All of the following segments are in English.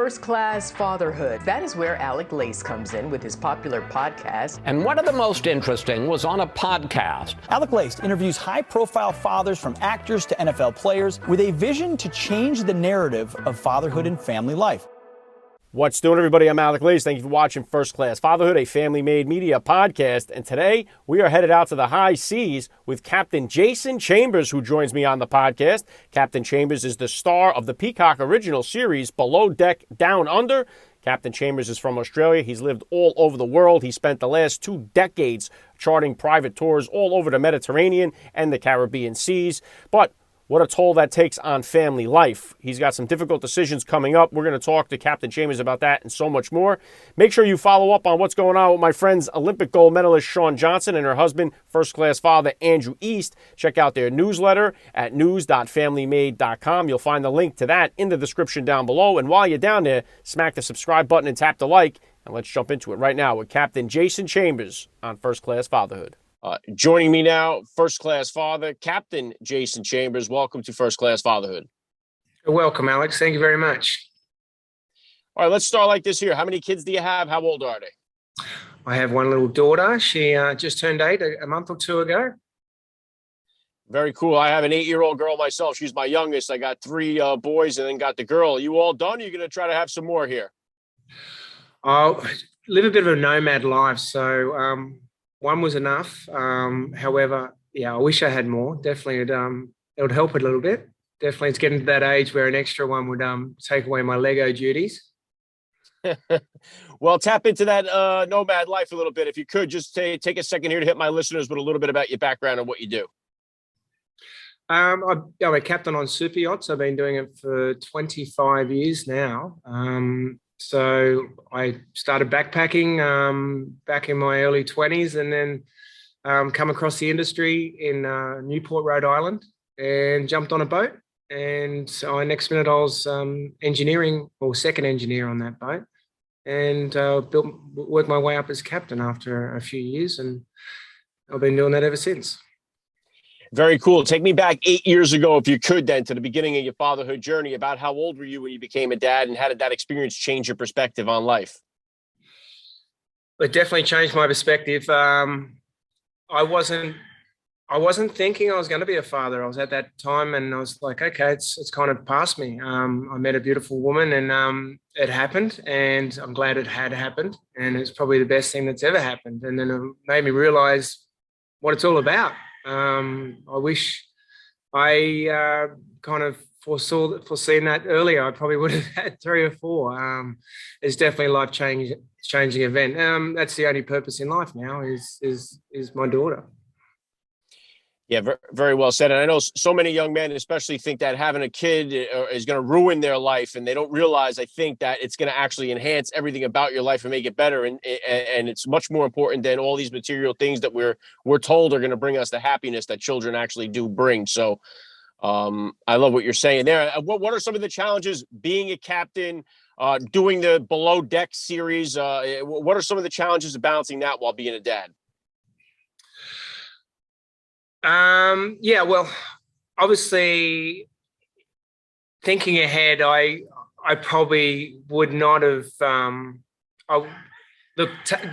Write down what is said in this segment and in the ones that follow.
First Class Fatherhood. That is where Alec Lace comes in with his popular podcast. And one of the most interesting was on a podcast. Alec Lace interviews high-profile fathers from actors to NFL players with a vision to change the narrative of fatherhood and family life. What's doing, everybody? I'm Alec Lace. Thank you for watching First Class Fatherhood, a family-made media podcast. And today, we are headed out to the high seas with Captain Jason Chambers, who joins me on the podcast. Captain Chambers is the star of the Peacock original series, Below Deck Down Under. Captain Chambers is from Australia. He's lived all over the world. He spent the last 2 decades charting private tours all over the Mediterranean and the Caribbean seas. But what a toll that takes on family life. He's got some difficult decisions coming up. We're going to talk to Captain Chambers about that and so much more. Make sure you follow up on what's going on with my friends Olympic gold medalist Shawn Johnson and her husband, first-class father Andrew East. Check out their newsletter at news.familymade.com. You'll find the link to that in the description down below. And while you're down there, smack the subscribe button and tap the like. And let's jump into it right now with Captain Jason Chambers on First Class Fatherhood. Joining me now, first-class father, Captain Jason Chambers. Welcome to First Class Fatherhood. You're welcome, Alex. Thank you very much. All right, let's start like this here. How many kids do you have? How old are they? I have one little daughter. She just turned 8 a month or 2 ago. Very cool. I have an 8-year-old girl myself. She's my youngest. I got 3 boys and then got the girl. Are you all done? Or are you going to try to have some more here? I live a bit of a nomad life, so one was enough. However, yeah, I wish I had more. Definitely, it would help a little bit. Definitely, it's getting to that age where an extra one would take away my Lego duties. Well, tap into that nomad life a little bit. If you could, just take a second here to hit my listeners with a little bit about your background and what you do. I'm a captain on super yachts. I've been doing it for 25 years now. So I started backpacking back in my early 20s and then come across the industry in Newport, Rhode Island and jumped on a boat. And so next minute I was engineering or second engineer on that boat and worked my way up as captain after a few years. And I've been doing that ever since. Very cool. Take me back 8 years ago, if you could, then, to the beginning of your fatherhood journey. About how old were you when you became a dad, and how did that experience change your perspective on life? It definitely changed my perspective. I wasn't thinking I was going to be a father. I was at that time, and I was like, okay, it's kind of past me. I met a beautiful woman, and it happened, and I'm glad it had happened, and it's probably the best thing that's ever happened. And then it made me realize what it's all about. I wish I kind of foreseen that earlier. I probably would have had 3 or 4. It's definitely a life-changing event. That's the only purpose in life now is my daughter. Yeah, very well said. And I know so many young men especially think that having a kid is going to ruin their life, and they don't realize, I think, that it's going to actually enhance everything about your life and make it better. And it's much more important than all these material things that we're told are going to bring us the happiness that children actually do bring. So I love what you're saying there. What are some of the challenges being a captain, doing the Below Deck series? What are some of the challenges of balancing that while being a dad? Yeah, well, obviously thinking ahead, I probably would not have,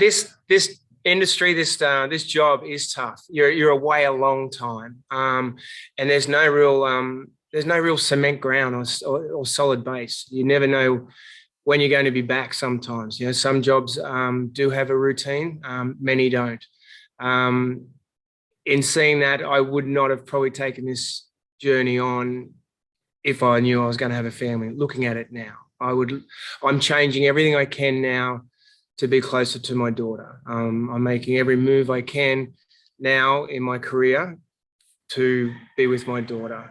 this industry, this job is tough. You're away a long time. And there's no real cement ground or solid base. You never know when you're going to be back sometimes. You know, some jobs, do have a routine. Many don't. In seeing that, I would not have probably taken this journey on if I knew I was going to have a family. Looking at it now, I'm changing everything I can now to be closer to my daughter. I'm making every move I can now in my career to be with my daughter.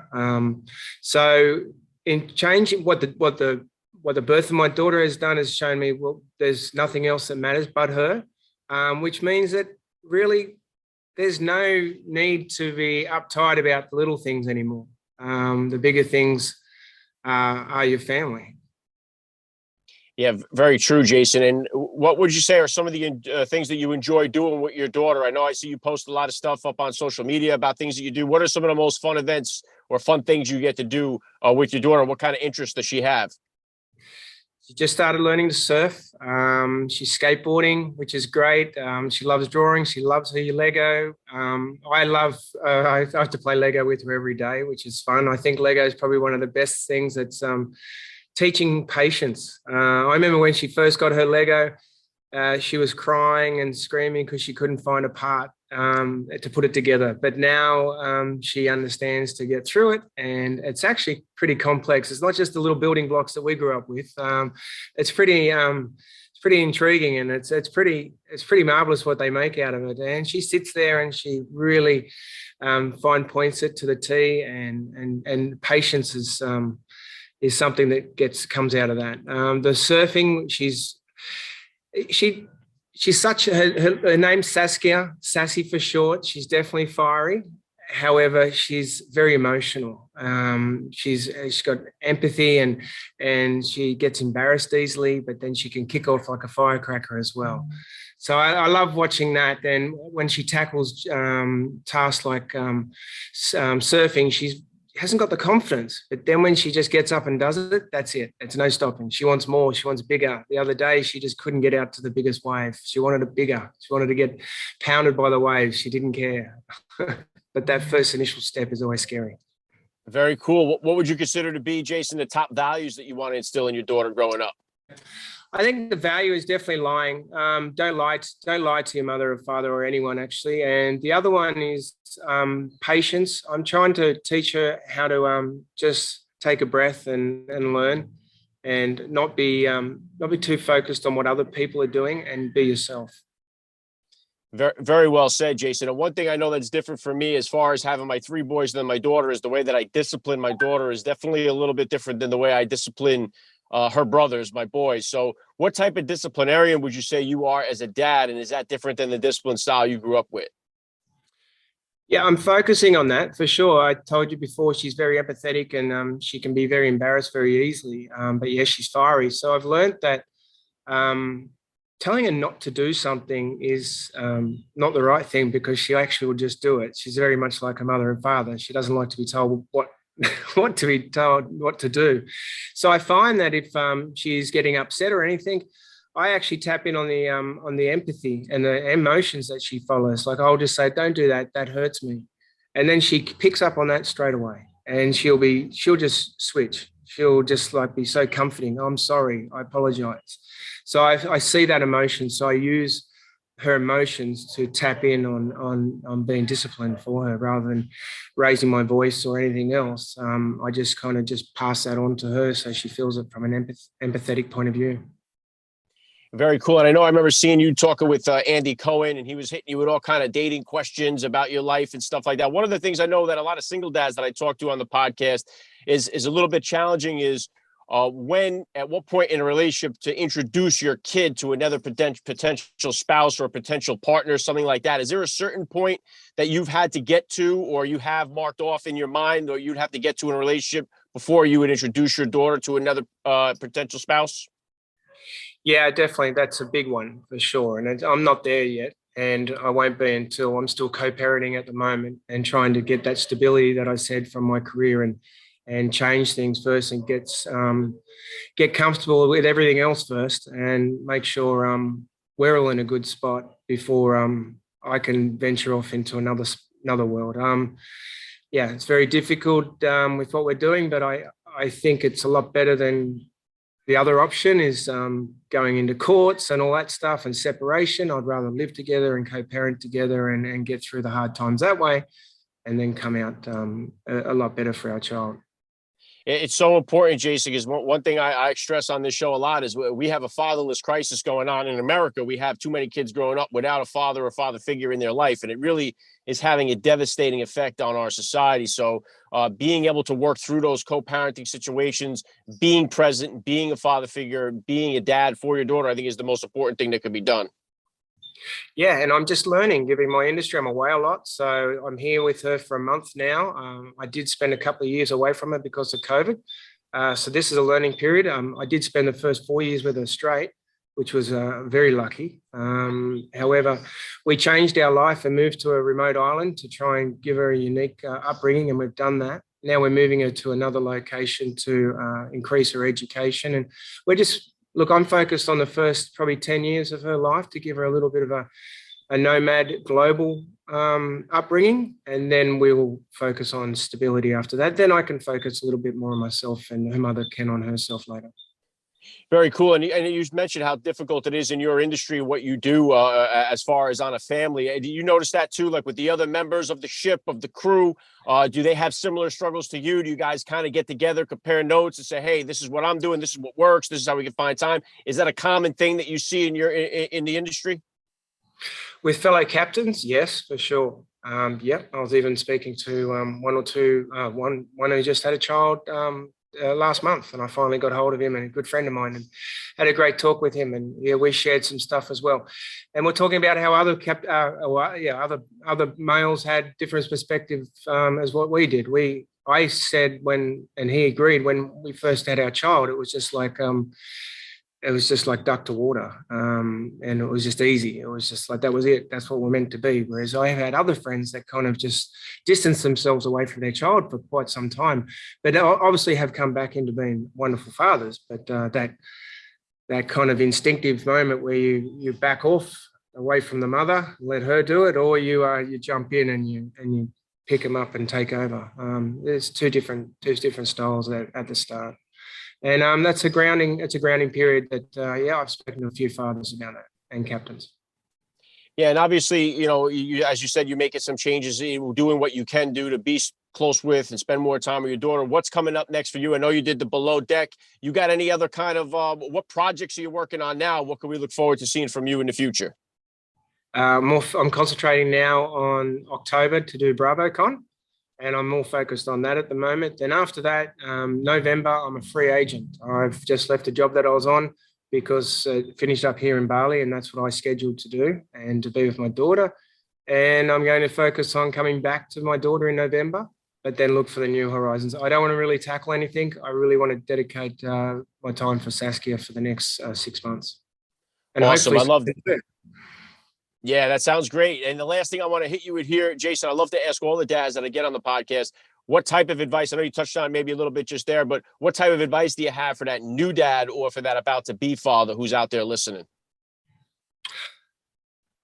So in changing what the birth of my daughter has done has shown me, well, there's nothing else that matters but her, which means that really there's no need to be uptight about the little things anymore. The bigger things are your family. Yeah, very true, Jason. And what would you say are some of the things that you enjoy doing with your daughter? I know I see you post a lot of stuff up on social media about things that you do. What are some of the most fun events or fun things you get to do with your daughter? What kind of interests does she have? She just started learning to surf. She's skateboarding, which is great. She loves drawing. She loves her Lego. I have to play Lego with her every day, which is fun. I think Lego is probably one of the best things that's teaching patience. I remember when she first got her Lego, she was crying and screaming because she couldn't find a part to put it together. But now she understands to get through it, and it's actually pretty complex. It's not just the little building blocks that we grew up with. It's pretty intriguing, and it's pretty marvelous what they make out of it. And she sits there and she really fine points it to the T, and patience is something that comes out of that. The surfing, she's such her name's Saskia, Sassy for short. She's definitely fiery. However, she's very emotional. She's got empathy, and she gets embarrassed easily, but then she can kick off like a firecracker as well. So I love watching that. And when she tackles tasks like surfing, she hasn't got the confidence. But then when she just gets up and does it, that's it. It's no stopping. She wants more. She wants bigger. The other day, she just couldn't get out to the biggest wave. She wanted it bigger. She wanted to get pounded by the waves. She didn't care. But that first initial step is always scary. Very cool. What would you consider to be, Jason, the top values that you want to instill in your daughter growing up? I think the value is definitely lying. Don't lie to your mother or father or anyone, actually. And the other one is patience. I'm trying to teach her how to just take a breath and learn, and not be too focused on what other people are doing, and be yourself. Very, very well said, Jason. And one thing I know that's different for me as far as having my 3 boys than my daughter is the way that I discipline my daughter is definitely a little bit different than the way I discipline her brothers, my boys. So what type of disciplinarian would you say you are as a dad? And is that different than the discipline style you grew up with? Yeah, I'm focusing on that for sure. I told you before, she's very empathetic, and she can be very embarrassed very easily. But yeah, she's fiery. So I've learned that telling her not to do something is not the right thing, because she actually will just do it. She's very much like her mother and father. She doesn't like to be told what to be told what to do. So I find that if she's getting upset or anything, I actually tap in on the empathy and the emotions that she follows. Like, I'll just say, "Don't do that. That hurts me," and then she picks up on that straight away, and she'll just switch. She'll just like be so comforting. "I'm sorry. I apologize." So I see that emotion. So I use her emotions to tap in on being disciplined for her, rather than raising my voice or anything else. I just kind of just pass that on to her, so she feels it from an empathetic point of view. Very cool. And I remember seeing you talking with Andy Cohen, and he was hitting you with all kind of dating questions about your life and stuff like that. One of the things I know that a lot of single dads that I talk to on the podcast is a little bit challenging is at what point in a relationship to introduce your kid to another potential spouse or potential partner, something like that. Is there a certain point that you've had to get to, or you have marked off in your mind, or you'd have to get to in a relationship before you would introduce your daughter to another potential spouse? Yeah, definitely. That's a big one for sure. And I'm not there yet, and I won't be until I'm still co-parenting at the moment, and trying to get that stability that I said from my career, and change things first, and get comfortable with everything else first, and make sure we're all in a good spot before I can venture off into another world. Yeah, it's very difficult with what we're doing, but I think it's a lot better than the other option is going into courts and all that stuff and separation. I'd rather live together and co-parent together, and get through the hard times that way, and then come out a lot better for our child. It's so important, Jason, because one thing I stress on this show a lot is we have a fatherless crisis going on in America. We have too many kids growing up without a father or father figure in their life, and it really is having a devastating effect on our society. So being able to work through those co-parenting situations, being present, being a father figure, being a dad for your daughter, I think is the most important thing that could be done. Yeah, and I'm just learning, given my industry. I'm away a lot, so I'm here with her for a month now. I did spend a couple of years away from her because of COVID. So this is a learning period. I did spend the first 4 years with her straight, which was very lucky. However, we changed our life and moved to a remote island to try and give her a unique upbringing, and we've done that. Now we're moving her to another location to increase her education, and we're just look, I'm focused on the first probably 10 years of her life to give her a little bit of a nomad global upbringing, and then we will focus on stability after that. Then I can focus a little bit more on myself, and her mother can on herself later. Very cool. And you mentioned how difficult it is in your industry, what you do as far as on a family. Do you notice that too, like with the other members of the ship, of the crew? Do they have similar struggles to you? Do you guys kind of get together, compare notes and say, hey, this is what I'm doing, this is what works, this is how we can find time? Is that a common thing that you see in the industry? With fellow captains, yes, for sure. I was even speaking to one or two, one who just had a child last month, and I finally got hold of him, and a good friend of mine, and had a great talk with him, and we shared some stuff as well. And we're talking about how other males had different perspective as what we did. I said and he agreed, when we first had our child, it was just like duck to water, and it was just easy. It was just like, that was it. That's what we're meant to be. Whereas I had other friends that kind of just distanced themselves away from their child for quite some time, but obviously have come back into being wonderful fathers. But that kind of instinctive moment where you back off away from the mother, let her do it, or you jump in and you pick them up and take over. There's two different styles at the start. And that's a grounding period that, I've spoken to a few fathers about that, and captains. Yeah, and obviously, as you said, you're making some changes, doing what you can do to be close with and spend more time with your daughter. What's coming up next for you? I know you did the below deck. You got any other kind of, what projects are you working on now? What can we look forward to seeing from you in the future? I'm concentrating now on October to do BravoCon, and I'm more focused on that at the moment. Then after that, November, I'm a free agent. I've just left a job that I was on because it finished up here in Bali, and that's what I scheduled to do and to be with my daughter. And I'm going to focus on coming back to my daughter in November, but then look for the new horizons. I don't want to really tackle anything. I really want to dedicate my time for Saskia for the next 6 months. And awesome. I love that. Yeah, that sounds great. And the last thing I want to hit you with here, Jason, I love to ask all the dads that I get on the podcast, what type of advice, I know you touched on maybe a little bit just there, but what type of advice do you have for that new dad or for that about to be father who's out there listening?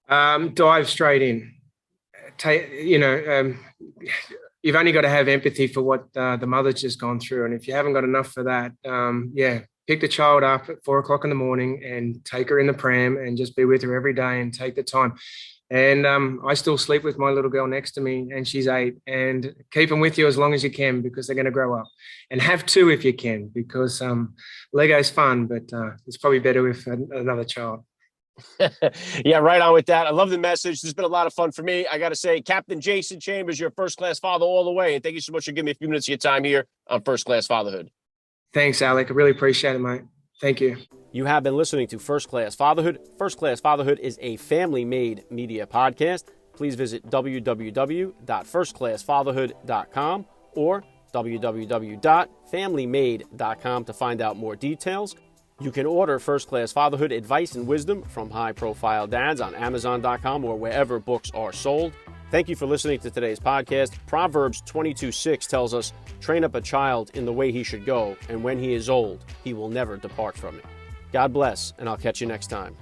Dive straight in. You've only got to have empathy for what the mother's just gone through. And if you haven't got enough for that, pick the child up at 4 o'clock in the morning and take her in the pram and just be with her every day and take the time. And I still sleep with my little girl next to me, and she's 8, and keep them with you as long as you can, because they're going to grow up. And have 2 if you can, because Lego's fun, but it's probably better with another child. Yeah, right on with that. I love the message. This has been a lot of fun for me. I got to say, Captain Jason Chambers, you're a first-class father all the way. And thank you so much for giving me a few minutes of your time here on First Class Fatherhood. Thanks, Alec. I really appreciate it, mate. Thank you. You have been listening to First Class Fatherhood. First Class Fatherhood is a family-made media podcast. Please visit www.firstclassfatherhood.com or www.familymade.com to find out more details. You can order First Class Fatherhood advice and wisdom from high-profile dads on Amazon.com or wherever books are sold. Thank you for listening to today's podcast. Proverbs 22:6 tells us, train up a child in the way he should go, and when he is old, he will never depart from it. God bless, and I'll catch you next time.